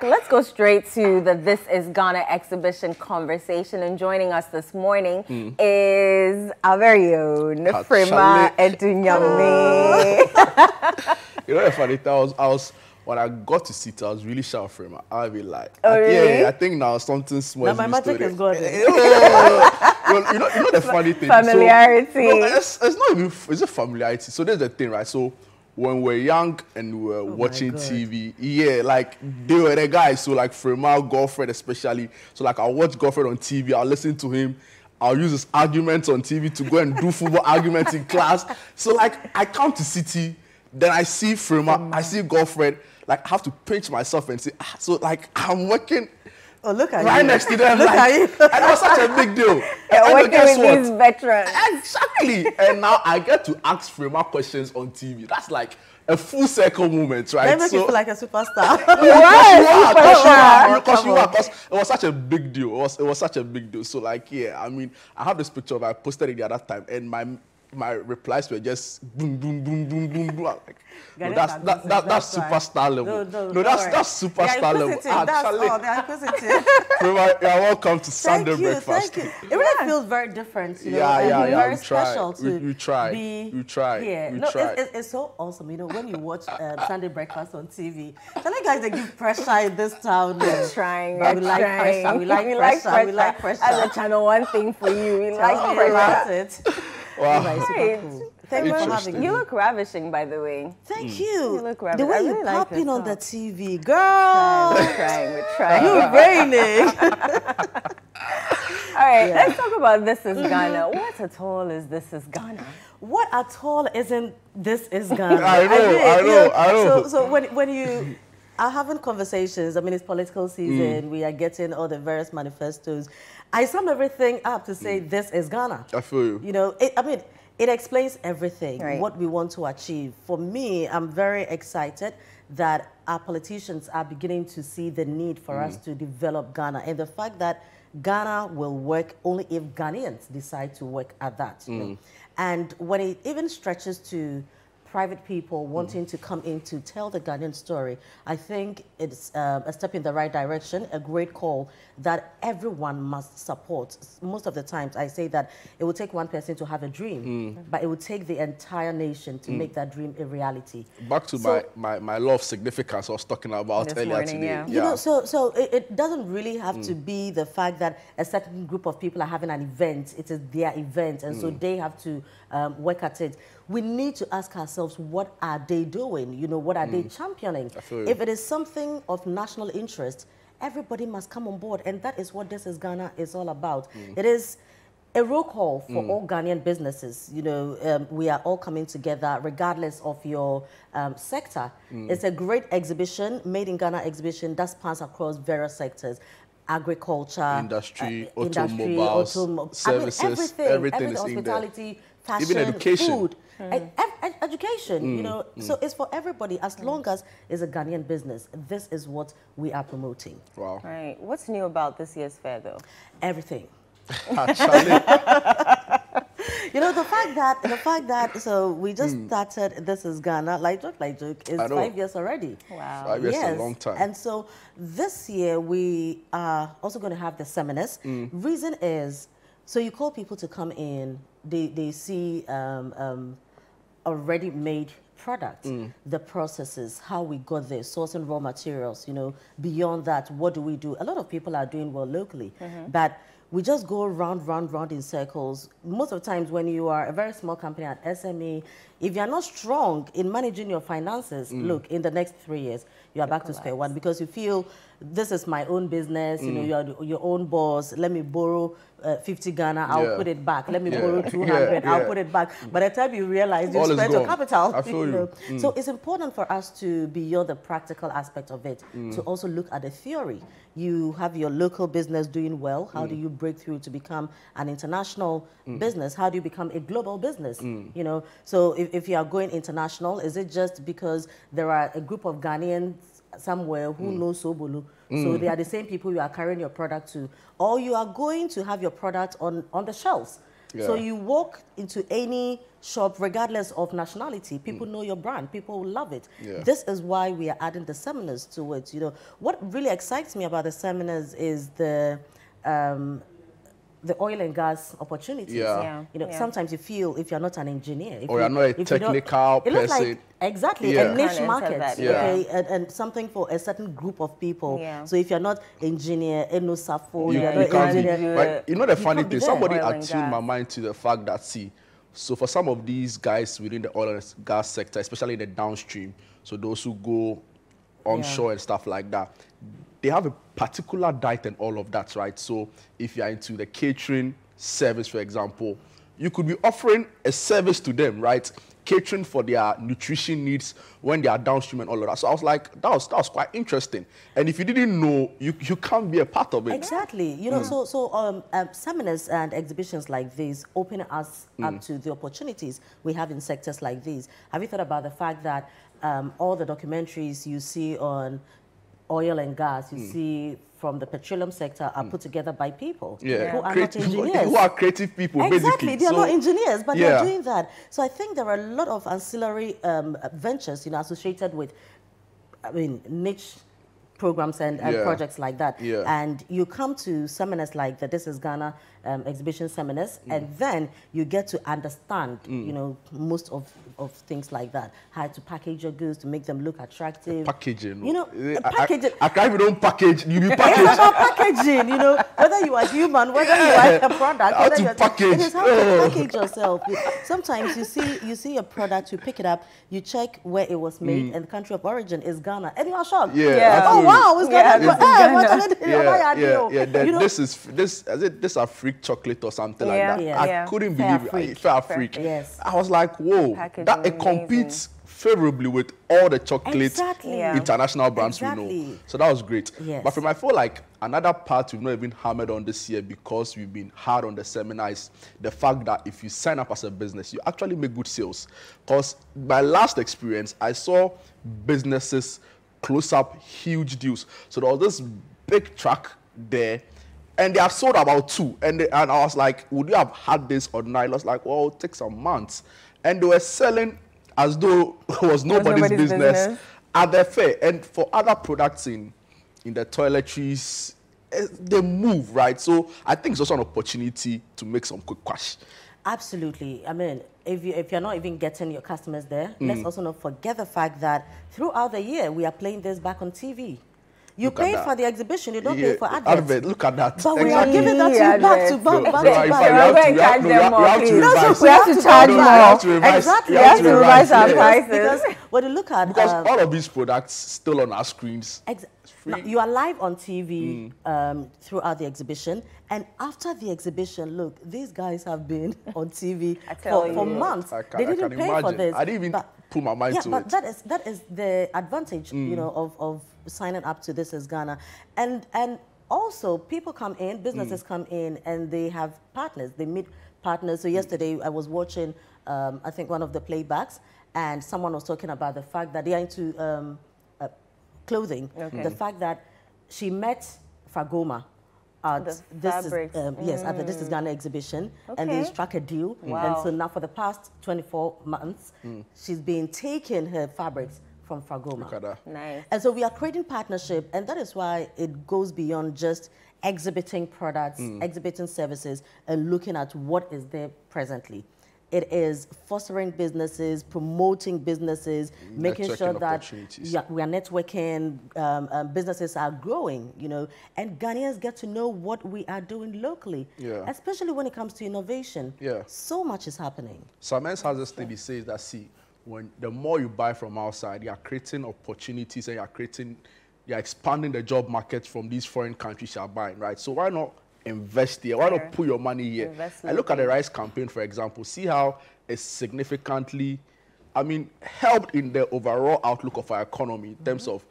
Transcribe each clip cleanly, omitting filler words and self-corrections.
let's go straight to the This is Ghana exhibition conversation. And joining us this morning is our very own Frema Adunyame. You know, the funny thing, I was when I got to see it, I was really shy of Frema. I'll be like, oh, really? Yeah, I think now something small. Now my magic is gone. You know the funny thing. Familiarity. So, no, it's not even. It's a familiarity. So there's the thing, right? So when we're young and we were watching TV, yeah, like they were the guys. So like Frema, Godfred especially. So like I'll watch Godfred on TV. I'll listen to him. I'll use his arguments on TV to go and do football arguments in class. So like I come to City, then I see Frema, I see Godfred. Like I have to pinch myself and say, so like I'm working. Oh, look at right you. next to them. Look like, at you. And it was such a big deal. You're working with these veterans. Exactly. And now I get to ask Frema questions on TV. That's like a full circle moment, right? They make you feel like a superstar. Because it was such a big deal. It was such a big deal. So like, yeah, I mean, I have this picture of I posted it the other time, and my replies were just boom, boom, boom, boom, boom, boom. Like, no, that's superstar level. No, that's superstar level. Frema, you're welcome to Sunday breakfast. Thank you. It really feels very different, you know. Yeah. Very special to we try. here. No, it's so awesome, you know, when you watch Sunday breakfast on TV. Tell you guys they give pressure in this town. We're trying. We like pressure. We like pressure. That's a ChannelOne thing for you. We like pressure. Wow. Right. Cool. Thank you for having me. You look ravishing, by the way. Thank you. You look ravishing. The way you pop in on the TV, girl. We're trying. You're raining. All right, let's talk about This is Ghana. What at all is This is Ghana? What at all isn't This is Ghana? I know. So when you are having conversations, I mean, it's political season, we are getting all the various manifestos. I sum everything up to say this is Ghana. I feel you. You know, it explains everything, right, what we want to achieve. For me, I'm very excited that our politicians are beginning to see the need for us to develop Ghana, and the fact that Ghana will work only if Ghanaians decide to work at that. You know? And when it even stretches to private people wanting to come in to tell the Ghanaian story, I think it's a step in the right direction, a great call that everyone must support. Most of the times I say that it will take one person to have a dream, but it will take the entire nation to make that dream a reality. Back to my law of significance I was talking about earlier today. Yeah. You know, so it doesn't really have to be the fact that a certain group of people are having an event. It is their event, and so they have to work at it. We need to ask ourselves, what are they doing? You know, what are they championing? If it is something of national interest, everybody must come on board, and that is what This is Ghana is all about. It is a roll call for all Ghanaian businesses. You know, we are all coming together regardless of your sector. It's a great exhibition, Made in Ghana exhibition that spans across various sectors. Agriculture, industry, automobiles, services, everything is hospitality, in there. Fashion, even education, food, education, you know, so it's for everybody. As long as it's a Ghanaian business, this is what we are promoting. Wow. Right. What's new about this year's fair, though? Everything. Actually. You know, the fact that, so we just started This is Ghana, like joke, is 5 years already. Wow. 5 years is a long time. And so this year we are also going to have the seminars. Reason is, so you call people to come in, they see a ready-made product, the processes, how we got there, sourcing raw materials, you know, beyond that, what do we do? A lot of people are doing well locally, but we just go round in circles. Most of the times when you are a very small company, an SME, if you're not strong in managing your finances, look, in the next 3 years, you are back to square one, because you feel this is my own business, you know, you're your own boss, let me borrow 50 Ghana, I'll put it back. Let me borrow 200, I'll put it back. By the time you realize you spent your capital. I feel you. So it's important for us to, beyond the practical aspect of it, to also look at the theory. You have your local business doing well. How do you break through to become an international business? How do you become a global business? You know, so if you are going international, is it just because there are a group of Ghanaians somewhere who know Sobolu, so they are the same people you are carrying your product to, or you are going to have your product on the shelves? So you walk into any shop, regardless of nationality, people know your brand. People will love it. This is why we are adding the seminars to it. You know, what really excites me about the seminars is the oil and gas opportunities. You know, sometimes you feel if you're not an engineer, if or you're not a technical person. It looks like exactly a niche market, okay, and something for a certain group of people. So if you're not engineer, you're not engineer. But you know the funny thing, somebody attuned my mind to the fact that so for some of these guys within the oil and gas sector, especially in the downstream, so those who go onshore and stuff like that, they have a particular diet and all of that, right? So if you're into the catering service, for example, you could be offering a service to them, right? Catering for their nutrition needs when they are downstream and all of that. So I was like, that was quite interesting. And if you didn't know, you can't be a part of it. Exactly. You know, so seminars and exhibitions like these open us up to the opportunities we have in sectors like these. Have you thought about the fact that all the documentaries you see on oil and gas, you see from the petroleum sector are put together by people who are not engineers. Who are creative people, exactly. They are not engineers, but they are doing that. So I think there are a lot of ancillary ventures, you know, associated with, I mean, niche programs and projects like that. And you come to seminars like the This is Ghana exhibition seminars, and then you get to understand, you know, most of things like that. How to package your goods to make them look attractive. Packaging. You know, packaging. I can't even don't package. You be packaged. It's about packaging, you know, whether you are human, whether you are a product, how to package. It is how to package yourself. Sometimes you see a product, you pick it up, you check where it was made, and the country of origin is Ghana, and you are shocked. Oh wow, it's Ghana. This are freak chocolate or something like that. I couldn't believe it. Fair freak. I was like, whoa, that it competes favorably with all the chocolate international brands we know. So that was great. But from I feel like another part we've not even hammered on this year because we've been hard on the seminar is the fact that if you sign up as a business, you actually make good sales. Because my last experience, I saw businesses close up huge deals. So there was this big truck there, and they have sold about 2. And I was like, would you have had this or not? I was like, well, it takes some months. And they were selling as though it was nobody's business at the fair. And for other products in the toiletries, they move, right? So I think it's also an opportunity to make some quick cash. Absolutely. I mean, if you're not even getting your customers there, let's also not forget the fact that throughout the year, we are playing this back on TV. You pay for the exhibition, you don't pay for adverts. Look at that. But we are giving that to you back to back. We have to charge more. Exactly. We have to revise our prices. Because when you look at... Because all of these products still on our screens. Now, you are live on TV throughout the exhibition. And after the exhibition, look, these guys have been on TV for months. They didn't pay for this. I didn't even put my mind to it. But that is the advantage, you know, of signing up to This is Ghana. And also, people come in, businesses come in, and they have partners. They meet partners. So yesterday, I was watching, I think, one of the playbacks, and someone was talking about the fact that they are into clothing. The fact that she met Fragoma at This is Ghana exhibition, and they struck a deal. And so now for the past 24 months, she's been taking her fabrics from Fragoma. Look at that. Nice. And so we are creating partnership, and that is why it goes beyond just exhibiting products, exhibiting services, and looking at what is there presently. It is fostering businesses, promoting businesses, making sure that we are networking, businesses are growing, you know, and Ghanaians get to know what we are doing locally, especially when it comes to innovation. So much is happening. Samens has a study says that, when the more you buy from outside, you are creating opportunities and you are expanding the job market from these foreign countries you are buying, right? So why not invest here? Why not put your money here? And look at the rice campaign, for example. See how it's significantly, I mean, helped in the overall outlook of our economy in terms of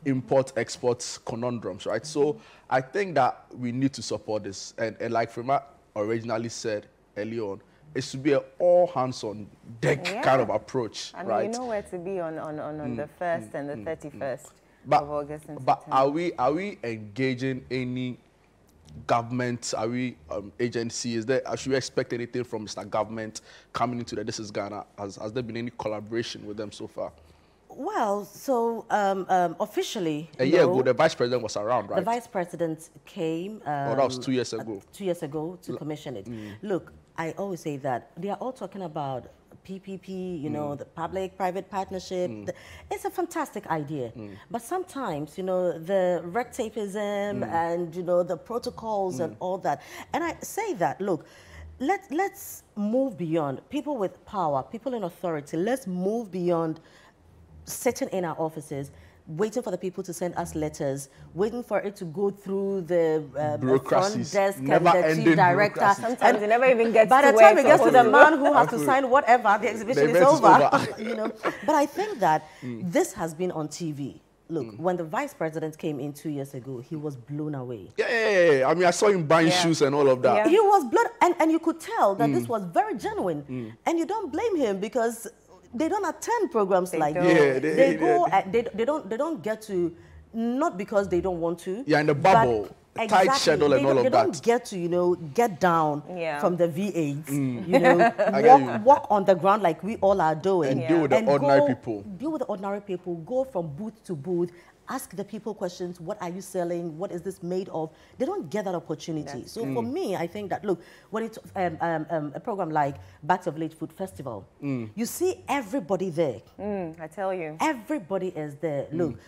import, exports, conundrums, right? So I think that we need to support this. And like Frema originally said early on, it should be an all hands on deck kind of approach, I mean, right? you know where to be on the 1st and the 31st of August and But September. are we engaging any government? Are we agency? Should we expect anything from Mr. Government coming into the This Is Ghana? Has there been any collaboration with them so far? Well, so officially, a year ago, the vice president was around, right? The vice president came. That was 2 years ago. 2 years ago to commission it. Look, I always say that they are all talking about PPP, you know, the public-private partnership. It's a fantastic idea. But sometimes, you know, the red tapeism and, you know, the protocols and all that. And I say that, look, let's move beyond people with power, people in authority. Let's move beyond sitting in our offices, waiting for the people to send us letters, waiting for it to go through the front desk and the chief director. Sometimes it never even gets by to the time where it gets to the man who has to sign whatever, the exhibition is over. You know, but I think that this has been on TV. Look, when the vice president came in 2 years ago, he was blown away. Yeah. I mean, I saw him buying shoes and all of that. Yeah. He was blown, and you could tell that this was very genuine. And you don't blame him because they don't attend programs like this. They don't get to, not because they don't want to. Yeah, in the bubble, tight schedule and all of that. They don't get to, you know, get down from the V8s, you know, walk on the ground like we all are doing. And deal with the ordinary people. Deal with the ordinary people, go from booth to booth, ask the people questions, what are you selling, what is this made of? They don't get that opportunity. So for me, I think that, look, when it's a program like Back to Village Food Festival, you see everybody there. I tell you. Everybody is there. Look,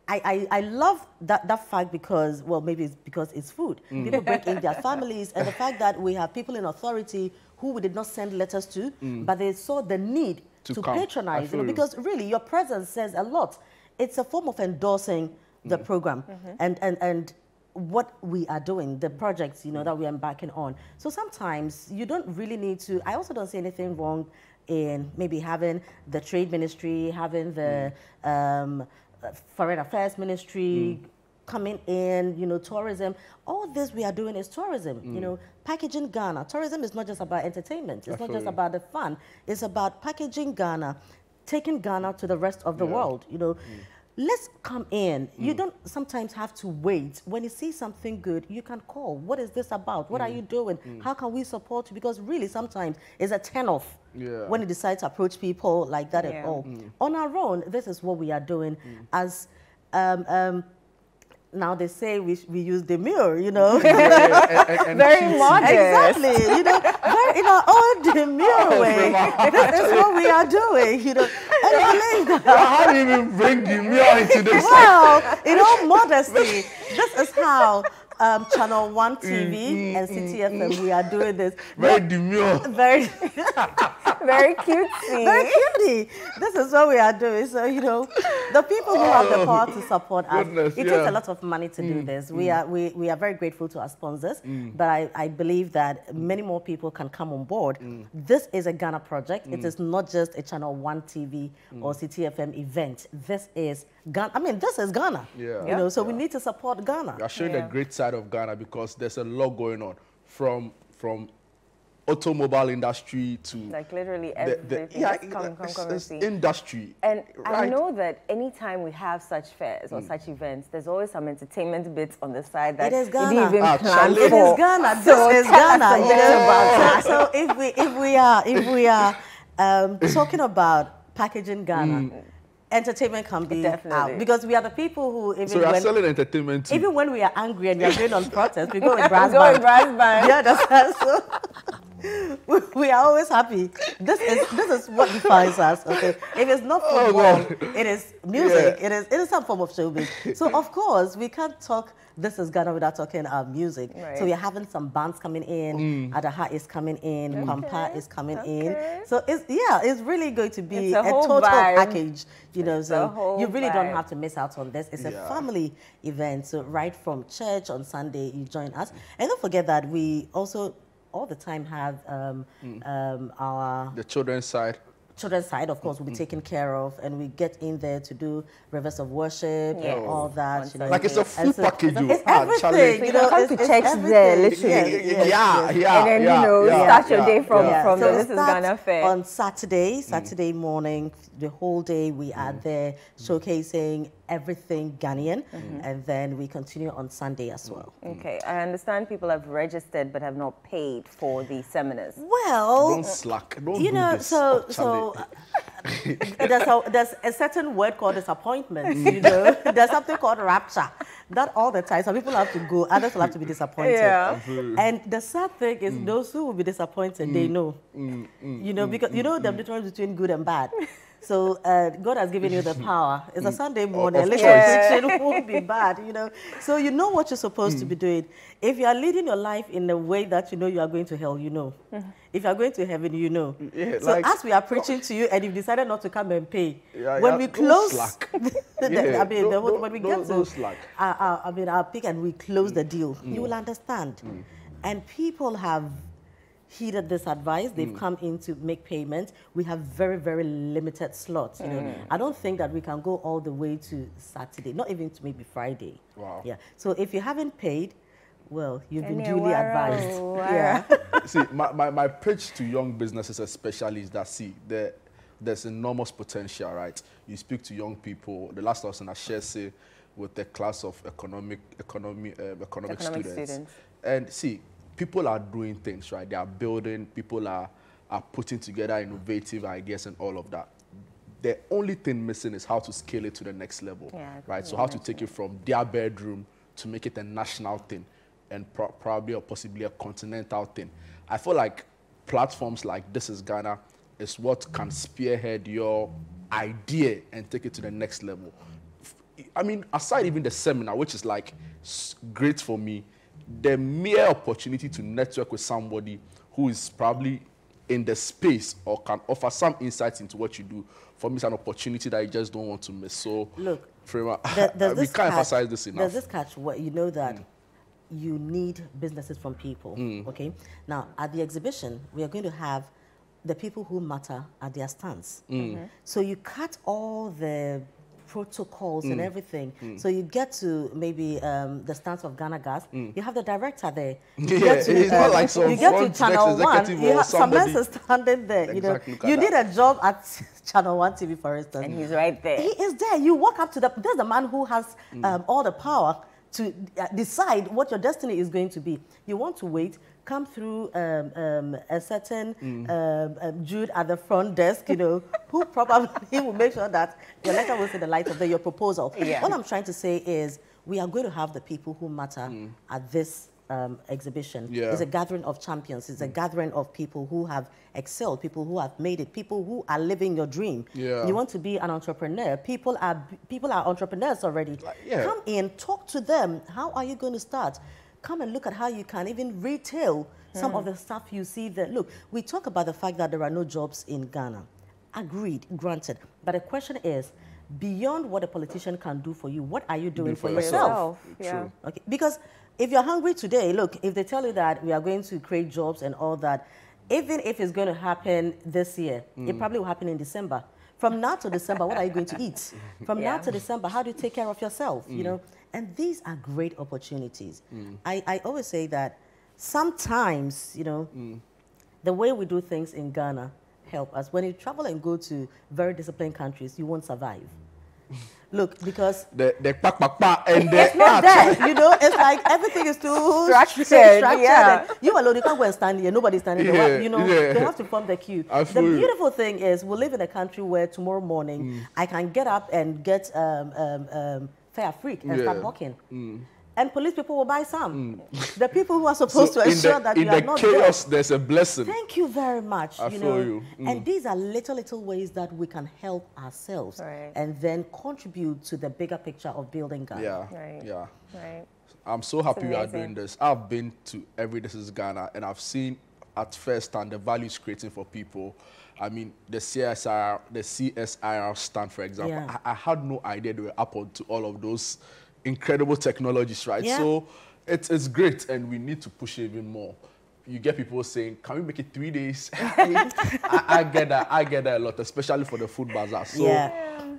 I love that fact because, well, maybe it's because it's food. People bring in their families, and the fact that we have people in authority who we did not send letters to, but they saw the need to patronize, you know, because really your presence says a lot. It's a form of endorsing the program and what we are doing, the projects, you know, that we're embarking on. So sometimes you don't really need to, I also don't see anything wrong in maybe having the trade ministry, having the foreign affairs ministry coming in, you know, tourism. All this we are doing is tourism, you know, packaging Ghana. Tourism is not just about entertainment. It's not just about the fun. It's about packaging Ghana, taking Ghana to the rest of the world, you know. Let's come in. You don't sometimes have to wait. When you see something good, you can call. What is this about? What are you doing? How can we support you? Because really sometimes it's a turn-off when you decide to approach people like that at all. On our own, this is what we are doing as now they say we use the mirror, you know. Very modest. Exactly, you know, very in our own demure way. This is what we are doing, you know. And how do you even bring the mirror into this? Well, in all modesty, this is how ChannelOne TV and CTFM, we are doing this. Very demure. Very, very cutesy. Very cutie. This is what we are doing. So, you know, the people who have the power to support us, it takes a lot of money to do this. We are very grateful to our sponsors, but I believe that many more people can come on board. This is a Ghana project. It is not just a ChannelOne TV or CTFM event. This is Ghana. I mean, this is Ghana. You know, so we need to support Ghana. You are showing the great side of Ghana because there's a lot going on from automobile industry to like literally everything. It's industry. And I know that anytime we have such fairs or such events, there's always some entertainment bits on the side that it is you Ghana. didn't even plan for. It is Ghana. So this is Ghana. So if we are talking about packaging Ghana. Entertainment can be out because we are the people who even so we are selling entertainment too. Even when we are angry and we are going on protest, we go in brass band. Yeah, that's so we are always happy. This is what defines us. Okay, if it's not football, it is music. It is some form of showbiz. So of course we can't talk This Is Ghana without talking music. Right. So we are having some bands coming in. Adaha is coming in. Kwampa is coming in. So it's really going to be a total package. You know, so you really don't have to miss out on this. It's a family event. So right from church on Sunday, you join us. And don't forget that we also all the time have the children's side. Children's side, of course, will be taken care of, and we get in there to do rivers of worship and all that. You know, like it's a full package. It's everything. You know, come to church there, literally. And then you know, start your day from the This Is Ghana fair on Saturday morning. The whole day we are there showcasing everything Ghanaian, and then we continue on Sunday as well. Okay, I understand people have registered but have not paid for the seminars. Well, Don't slack. Don't you do know, this. so there's a certain word called disappointment. You know, there's something called rapture. Not all the time. Some people have to go, others will have to be disappointed. Yeah. And the sad thing is, those who will be disappointed, they know. You know, because you know the difference between good and bad. So God has given you the power. It's a Sunday morning. Little preaching won't be bad, you know. So you know what you're supposed to be doing. If you are leading your life in a way that you know you are going to hell, you know. If you are going to heaven, you know. Yeah, so like, as we are preaching to you and you've decided not to come and pay, Yeah, when yeah, we don't close, slack. when we get don't to slack. our peak and we close the deal, you will understand. And people have heeded this advice. They've come in to make payments. We have very, very limited slots. You know, I don't think that we can go all the way to Saturday, not even to maybe Friday. Wow. Yeah. So if you haven't paid, well, you've been duly advised. Yeah. See, my pitch to young businesses especially is that, see, there's enormous potential, right? You speak to young people. The last person I share, say, with the class of economic students. And see, people are doing things, right? They are building, people are putting together innovative ideas and all of that. The only thing missing is how to scale it to the next level, right? So how to take it from their bedroom to make it a national thing and probably or possibly a continental thing. I feel like platforms like This Is Ghana is what can spearhead your idea and take it to the next level. I mean, aside even the seminar, which is like great for me, the mere opportunity to network with somebody who is probably in the space or can offer some insights into what you do, for me, it's an opportunity that I just don't want to miss. So, look, Frema, we can't emphasize this enough. There's this catch where you know that you need businesses from people, okay? Now, at the exhibition, we are going to have the people who matter at their stands. So you cut all the protocols and everything. So you get to maybe the stance of Ghana Gas. You have the director there. It's not like some you get to front ChannelOne. executive You or have some somebody. person standing there. Exactly, You know, you need a job at ChannelOne TV, for instance. And he's right there. He is there. You walk up to there's the man who has all the power to decide what your destiny is going to be. You want to wait, come through a certain Jude at the front desk, you know, who probably will make sure that your letter will see the light of your proposal. What I'm trying to say is we are going to have the people who matter at this exhibition. It's a gathering of champions. It's a gathering of people who have excelled, people who have made it, people who are living your dream. You want to be an entrepreneur. People are entrepreneurs already. Come in, talk to them. How are you going to start? Come and look at how you can even retail some of the stuff you see there. Look, we talk about the fact that there are no jobs in Ghana. Agreed, granted. But the question is, beyond what a politician can do for you, what are you doing for yourself? True. Okay, because if you're hungry today, look, if they tell you that we are going to create jobs and all that, even if it's going to happen this year, it probably will happen in December. From now to December, what are you going to eat? From now to December, how do you take care of yourself? You know, and these are great opportunities. I always say that sometimes, you know, the way we do things in Ghana help us. When you travel and go to very disciplined countries, you won't survive. Look, because and it's not there, you know. It's like everything is too structured. And you alone, you can't go and stand here. Nobody's standing there. You know, they have to form the queue. The beautiful thing is, we live in a country where tomorrow morning I can get up and get fare freak and start walking. And police people will buy some. The people who are supposed to ensure that you are not there. In the chaos, there's a blessing. Thank you very much. I feel you. And these are little ways that we can help ourselves and then contribute to the bigger picture of building Ghana. I'm so happy you are doing this. I've been to every This Is Ghana, and I've seen at first hand the value it's creating for people. I mean, the CSIR stand, for example. I had no idea they were up onto all of those incredible technologies, right? So it's great, and we need to push it even more. You get people saying, can we make it 3 days? I get that a lot, especially for the food bazaar. So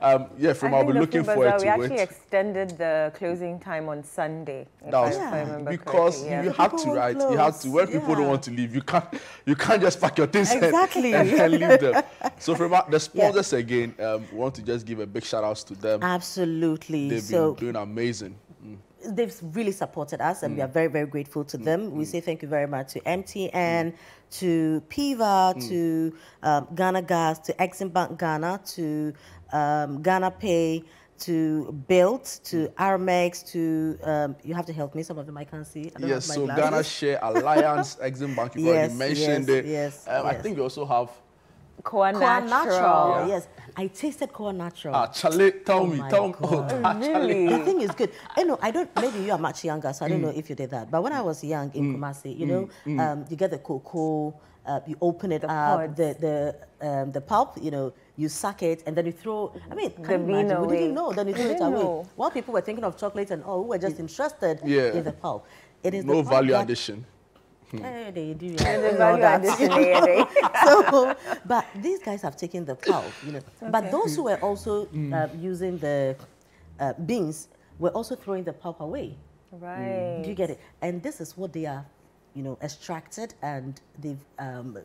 Yeah, Frema, I'll be looking forward to it. We actually extended the closing time on Sunday. If I remember because correctly, you have to, right? You have to. When people don't want to leave, you can't just pack your things and leave them. So, Frema, the sponsors again, we want to just give a big shout out to them. Absolutely. They've been doing amazing. They've really supported us, and we are very, very grateful to them. We say thank you very much to MTN, to PIVA, to Ghana Gas, to Exim Bank Ghana, to Ghana Pay, to Built, to Aramex, to you have to help me. Some of them I can't see. I don't have my so glasses. Ghana Share Alliance, Exim Bank. You already mentioned it. I think we also have Koa Natural. Yes, I tasted Koa Natural. Charlie, tell me. Really? The thing is good. I know, I don't, maybe you are much younger, so I don't know if you did that. But when I was young in Kumasi, you know, you get the cocoa, you open it up, the pulp, you know, you suck it, and then you throw, I mean, the bean away. We didn't know, then you throw it away. While people were thinking of chocolate and all, who were just interested in the pulp. It is no value addition. They do. The value addition. So, but these guys have taken the pulp, you know. But those who were also using the beans were also throwing the pulp away. Right. Do you get it? And this is what they are, you know, extracted, and they've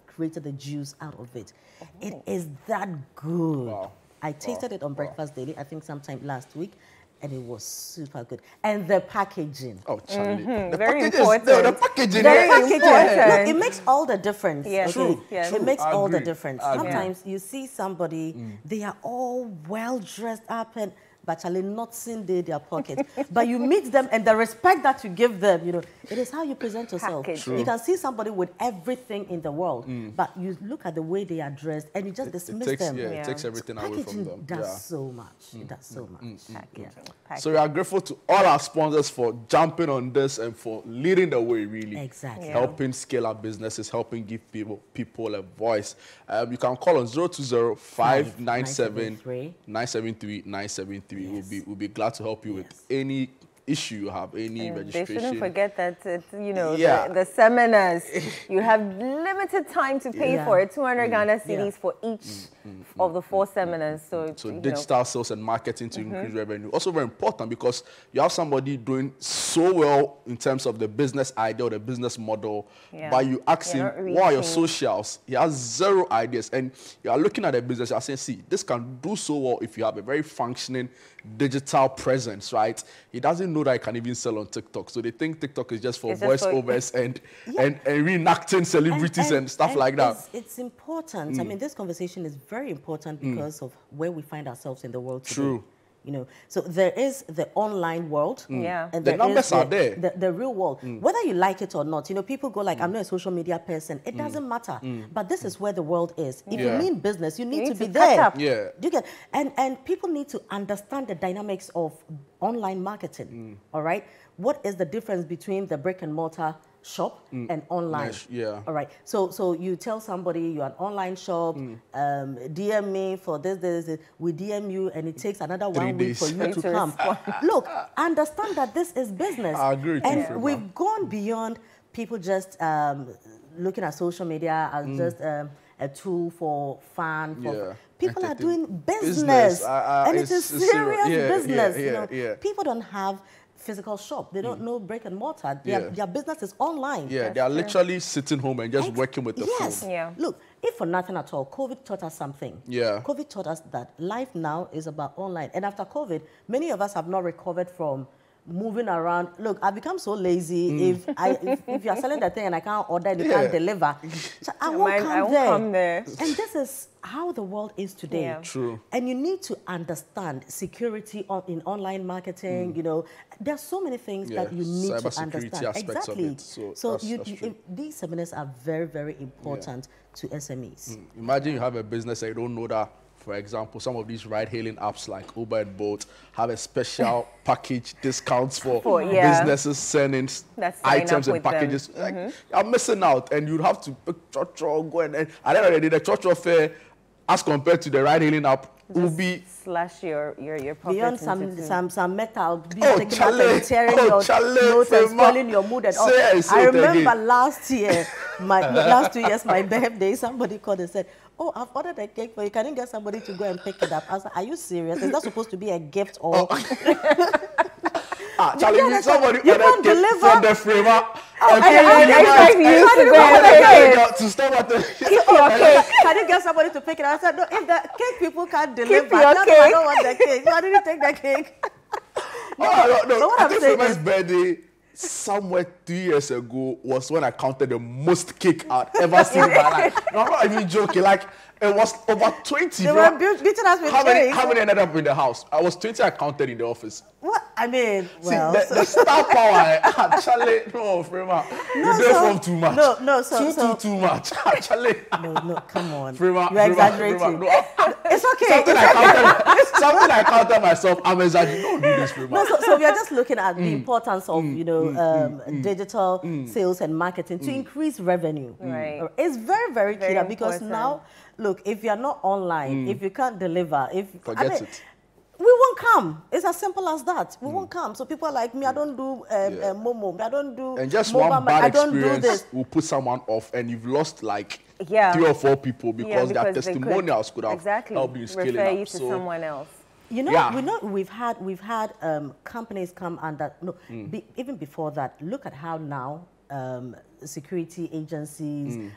created the juice out of it. It is that good. Wow. I tasted it on Breakfast Daily, I think sometime last week. And it was super good. And the packaging. Oh, Charlie. The very package important. The packaging. Very important. Look, it makes all the difference. Yes. Okay? Yes. It makes all the difference. I Sometimes you see somebody, they are all well dressed up, and but Charlie not seeing their pockets. But you meet them, and the respect that you give them, you know, it is how you present yourself. You can see somebody with everything in the world, but you look at the way they are dressed, and you just dismiss them. It takes everything away from them. Packaging does so much. It does so much. So we are grateful to all our sponsors for jumping on this and for leading the way, really. Exactly. Helping scale up businesses, helping give people a voice. You can call on 020-597-973-973. We'll be glad to help you with any issue you have, any registration. They shouldn't forget that, you know, the seminars, you have limited time to pay for it, 200 Ghana cedis for each of the 4 seminars. So digital sales and marketing to increase revenue. Also very important, because you have somebody doing so well in terms of the business idea or the business model, but you ask him, what are your socials? He has 0 ideas. And you are looking at a business, you are saying, see, this can do so well if you have a very functioning digital presence, right? He doesn't know that he can even sell on TikTok. So they think TikTok is just for voiceovers and reenacting celebrities and stuff like that. It's important. I mean, this conversation is very important because of where we find ourselves in the world today. True. You know, so there is the online world, and the numbers are there. The real world, whether you like it or not. You know, people go like, I'm not a social media person. It doesn't matter. But this is where the world is. If you mean business, you need to be there. Yeah. Do you get? And people need to understand the dynamics of online marketing. All right, what is the difference between the brick and mortar shop and online? All right. So you tell somebody you're an online shop, DM me for this. We DM you, and it takes another 1 week for you to come. Look, understand that this is business. I agree. And we've gone beyond people just looking at social media as just a tool for fun. People are doing business, and it is serious business. You know, people don't have physical shop. They don't know brick and mortar. Their business is online. They are literally sitting home and just working with the phone. Look, if for nothing at all, COVID taught us something. COVID taught us that life now is about online. And after COVID, many of us have not recovered from moving around. Look, I've become so lazy. If you are selling the thing and I can't order and you can't deliver, so I won't come there. And this is how the world is today. True. And you need to understand security in online marketing. You know, there's so many things that you need to understand. Exactly. So these seminars are very, very important to SMEs. Imagine you have a business and you don't know that. For example, some of these ride-hailing apps like Uber and Bolt have a special package discounts for businesses sending items and packages. Like, I'm missing out, and you'd have to go and at the end of the day, the Church fare, as compared to the ride-hailing app, will be slash your pocket beyond some metal tearing your nose and spoiling your mood and all. I remember last year, last 2 years, my birthday, somebody called and said, oh, I've ordered a cake for you. Can you get somebody to go and pick it up? I was like, are you serious? Is that supposed to be a gift or? Charlie, somebody you can't deliver from the Frema. To stop at the. Can you get somebody to pick it up? I said, no, if the cake people can't deliver, I don't want the cake. Why didn't you take the cake? No. So what I I'm think saying Frema's is, birthday somewhere 2 years ago was when I counted the most cake I'd ever seen in my life. No, I'm not even joking. Like, it was over 20. They were beating us with how many ended up in the house? I was 20, I counted in the office. What? I mean, well. See, the star power, actually, no, Frema, you did from too much. Too much, actually. No, come on. Frema, you're exaggerating. It's okay. Something I counted myself, I'm exaggerating. Don't do this, Frema. No, so we are just looking at the importance of, digital sales and marketing to increase revenue. Right. It's very, very clear because important. now, look, if you're not online, if you can't deliver, Forget it. We won't come. It's as simple as that. We won't come. So people are like me, I don't do Momo, I don't do and just mobile one bad I don't experience do this. will put someone off, and you've lost like 3 or 4 people because their testimonials could have helped you scaling refer up. you to someone else. You know, we know we've had companies come under even before that. Look at how now security agencies,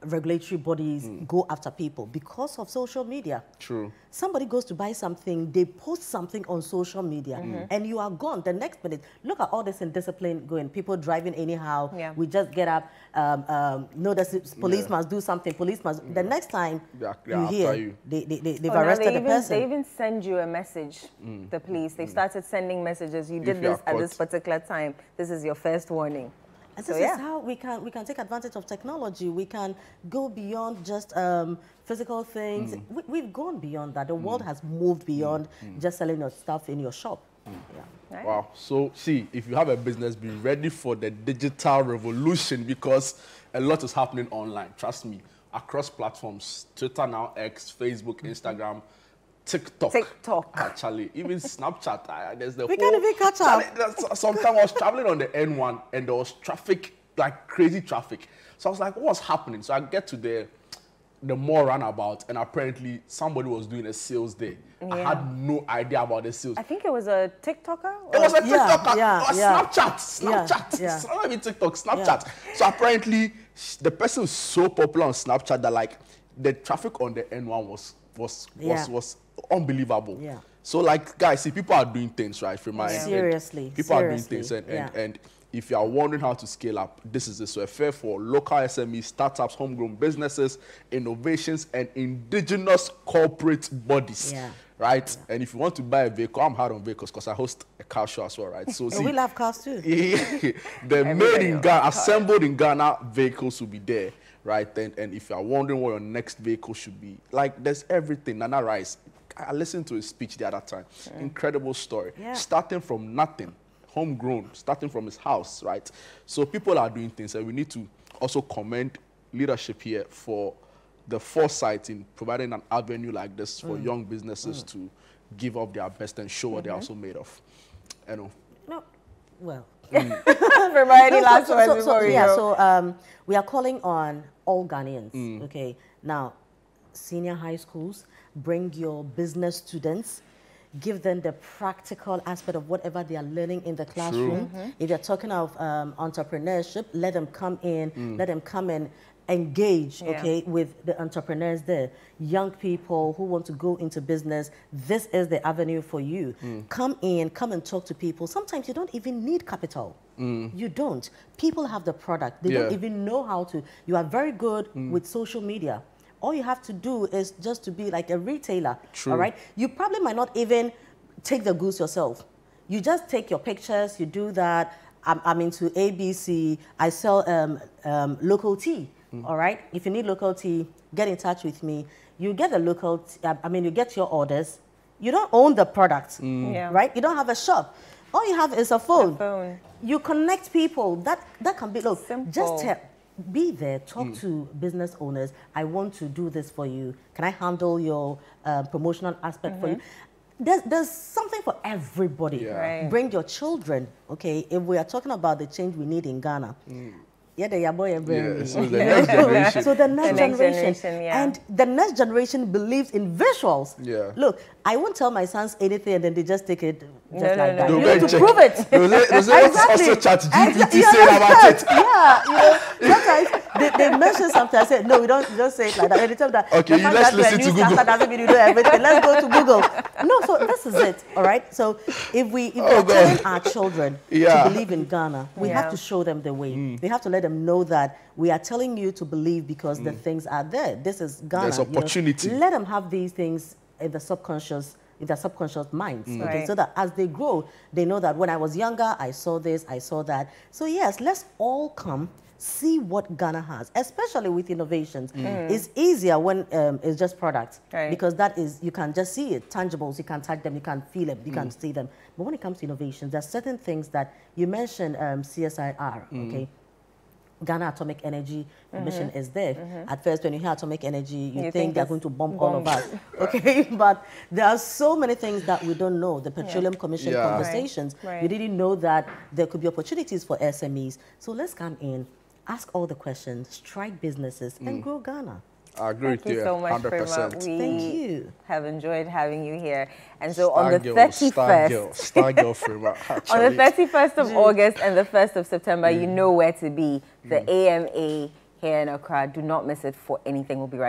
regulatory bodies go after people because of social media. True. Somebody goes to buy something, they post something on social media, and you are gone the next minute. Look at all this indiscipline going, people driving anyhow. Yeah. We just get up, notice police must do something, police must. The next time you hear, they've arrested the person. They even send you a message, the police. They've started sending messages. You did this at this particular time. This is your first warning. And this is how we can take advantage of technology. We can go beyond just physical things. We've gone beyond that. The world has moved beyond just selling your stuff in your shop. Yeah. Right. Wow. So, see, if you have a business, be ready for the digital revolution because a lot is happening online. Trust me. Across platforms, Twitter now, X, Facebook, Instagram, TikTok. Actually, even Snapchat. There's the we can't even catch up. Sometimes I was traveling on the N1 and there was traffic, like crazy traffic. So I was like, what's happening? So I get to the mall runabout and apparently somebody was doing a sales there. Yeah. I had no idea about the sales. I think it was a TikToker. It was a TikToker. Yeah. Snapchat. It's not even TikTok, Snapchat. So apparently the person is so popular on Snapchat that like the traffic on the N1 was unbelievable. Yeah. So like guys, see, people are doing things, right? From my Seriously. people are doing things and if you are wondering how to scale up, this is so a fair for local SMEs, startups, homegrown businesses, innovations, and indigenous corporate bodies. Yeah. Right? Yeah. And if you want to buy a vehicle, I'm hard on vehicles because I host a car show as well, right? So see, we love cars too. the made in Ghana, assembled in Ghana vehicles will be there, right? And if you are wondering what your next vehicle should be, like there's everything. Nana Rice, I listened to his speech the other time. Incredible story. Yeah. Starting from nothing, homegrown, starting from his house, right? So people are doing things, and we need to also commend leadership here for the foresight in providing an avenue like this for young businesses to give up their best and show what they're also made of. You know. No, well. So we are calling on all Ghanaians. Okay, now senior high schools, bring your business students, give them the practical aspect of whatever they are learning in the classroom. If you're talking of entrepreneurship, let them come in, let them come and engage, okay, with the entrepreneurs there. Young people who want to go into business, this is the avenue for you. Come in, come and talk to people. Sometimes you don't even need capital. You don't. People have the product. They don't even know how to. You are very good with social media. All you have to do is just to be like a retailer, all right? You probably might not even take the goods yourself. You just take your pictures, you do that. I'm into ABC, I sell local tea, all right? If you need local tea, get in touch with me. You get the local, you get your orders. You don't own the product, right? You don't have a shop. All you have is a phone. You connect people. That can be, look, simple. Just be there, talk to business owners. I want to do this for you. Can I handle your promotional aspect for you? There's something for everybody. Right. Bring your children, okay? If we are talking about the change we need in Ghana, Yeah, they are boy and brain. Yeah, so the next generation. So the next generation. Yeah. And the next generation believes in visuals. Yeah. Look, I won't tell my sons anything and then they just take it just like that. They'll You go need and to check. prove it. There's also chat GPT saying about it. Yeah, you know, sometimes they mention something. I said, no, we don't say it like that. Every time that, Okay, let's listen to Google. Doesn't mean you do everything. Let's go to Google. No, so this is it, all right? So if we're telling our children to believe in Ghana, we have to show them the way. We have to let them know that we are telling you to believe because the things are there. This is Ghana. There's opportunity. You know? Let them have these things in the subconscious minds, okay? So that as they grow, they know that when I was younger, I saw this, I saw that. So yes, let's all come see what Ghana has, especially with innovations. It's easier when it's just products, because that is, you can just see it, tangibles, you can touch them, you can feel them, you can see them. But when it comes to innovations, there's certain things that you mentioned, CSIR, okay? Ghana Atomic Energy Commission is there. At first, when you hear atomic energy, you think they're going to bomb all of us, okay? But there are so many things that we don't know. The Petroleum Commission conversations, we didn't know that there could be opportunities for SMEs. So let's come in, ask all the questions, strike businesses, and grow Ghana. I agree with you so much, 100%. Thank you. Have enjoyed having you here. And so on the 31st, Star girl Frema, on the 31st of August and the 1st of September, you know where to be. The AMA here in Accra. Do not miss it for anything. We'll be right back.